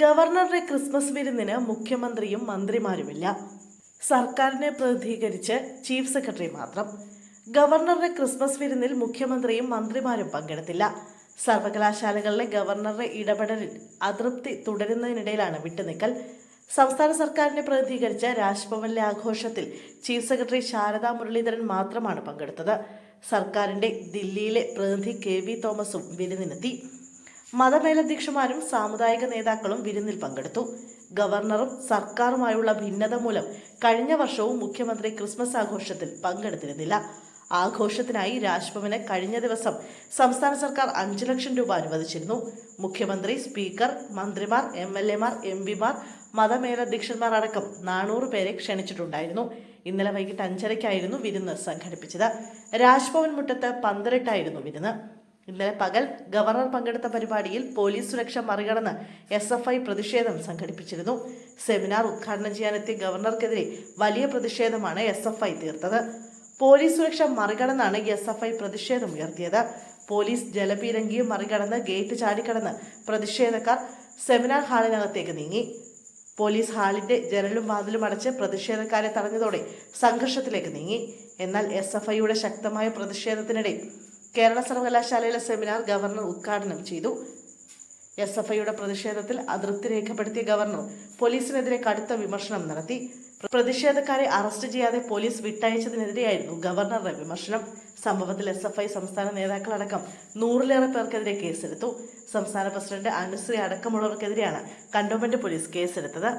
ഗവർണറുടെ ക്രിസ്മസ് വിരുന്നിന് മുഖ്യമന്ത്രിയും മന്ത്രിമാരുമില്ല. സർക്കാരിനെ പ്രതിനിധീകരിച്ച് ചീഫ് സെക്രട്ടറി മാത്രം. ഗവർണറുടെ ക്രിസ്മസ് വിരുന്നിൽ മുഖ്യമന്ത്രിയും മന്ത്രിമാരും പങ്കെടുത്തില്ല. സർവകലാശാലകളിലെ ഗവർണറുടെ ഇടപെടലിൽ അതൃപ്തി തുടരുന്നതിനിടയിലാണ് വിട്ടുനിൽക്കൽ. സംസ്ഥാന സർക്കാരിനെ പ്രതിനിധീകരിച്ച് രാജ്ഭവനിലെ ആഘോഷത്തിൽ ചീഫ് സെക്രട്ടറി ശാരദാ മുരളീധരൻ മാത്രമാണ് പങ്കെടുത്തത്. സർക്കാരിന്റെ ദില്ലിയിലെ പ്രതിനിധി KV തോമസും വിരുന്നിനെത്തി. മതമേലധ്യക്ഷന്മാരും സാമുദായിക നേതാക്കളും വിരുന്നിൽ പങ്കെടുത്തു. ഗവർണറും സർക്കാരുമായുള്ള ഭിന്നത മൂലം കഴിഞ്ഞ വർഷവും മുഖ്യമന്ത്രി ക്രിസ്മസ് ആഘോഷത്തിൽ പങ്കെടുത്തിരുന്നില്ല. ആഘോഷത്തിനായി രാജ്ഭവന് കഴിഞ്ഞ ദിവസം സംസ്ഥാന സർക്കാർ 5 ലക്ഷം രൂപ അനുവദിച്ചിരുന്നു. മുഖ്യമന്ത്രി, സ്പീക്കർ, മന്ത്രിമാർ, MLA മാർ, MP മാർ, മതമേലധ്യക്ഷന്മാർ അടക്കം 400 പേരെ ക്ഷണിച്ചിട്ടുണ്ടായിരുന്നു. ഇന്നലെ വൈകിട്ട് 5:30-ക്കായിരുന്നു വിരുന്ന് സംഘടിപ്പിച്ചത്. രാജ്ഭവൻ മുറ്റത്ത് പന്തലിട്ടായിരുന്നു വിരുന്ന്. ഇന്നലെ പകൽ ഗവർണർ പങ്കെടുത്ത പരിപാടിയിൽ പോലീസ് സുരക്ഷ മറികടന്ന് SFI പ്രതിഷേധം സംഘടിപ്പിച്ചിരുന്നു. സെമിനാർ ഉദ്ഘാടനം ചെയ്യാനെത്തിയ ഗവർണർക്കെതിരെ വലിയ പ്രതിഷേധമാണ് SFI തീർത്തത്. പോലീസ് സുരക്ഷ മറികടന്നാണ് SFI പ്രതിഷേധം ഉയർത്തിയത്. പോലീസ് ജലപീരങ്കിയും മറികടന്ന് ഗേറ്റ് ചാടിക്കടന്ന് പ്രതിഷേധക്കാർ സെമിനാർ ഹാളിനകത്തേക്ക് നീങ്ങി. പോലീസ് ഹാളിന്റെ ജനലും വാതിലും അടച്ച് പ്രതിഷേധക്കാരെ തടഞ്ഞതോടെ സംഘർഷത്തിലേക്ക് നീങ്ങി. എന്നാൽ SFIയുടെ ശക്തമായ പ്രതിഷേധത്തിനിടെ കേരള സർവകലാശാലയിലെ സെമിനാർ ഗവർണർ ഉദ്ഘാടനം ചെയ്തു. SFIയുടെ പ്രതിഷേധത്തിൽ അതൃപ്തി രേഖപ്പെടുത്തിയ ഗവർണർ പോലീസിനെതിരെ കടുത്ത വിമർശനം നടത്തി. പ്രതിഷേധക്കാരെ അറസ്റ്റ് ചെയ്യാതെ പോലീസ് വിട്ടയച്ചതിനെതിരെയായിരുന്നു ഗവർണറുടെ വിമർശനം. സംഭവത്തിൽ SFI സംസ്ഥാന നേതാക്കളടക്കം 100-ലേറെ പേർക്കെതിരെ കേസെടുത്തു. സംസ്ഥാന പ്രസിഡന്റ് അനുശ്രീ അടക്കമുള്ളവർക്കെതിരെയാണ് കന്റോൺമെന്റ് പോലീസ് കേസെടുത്തത്.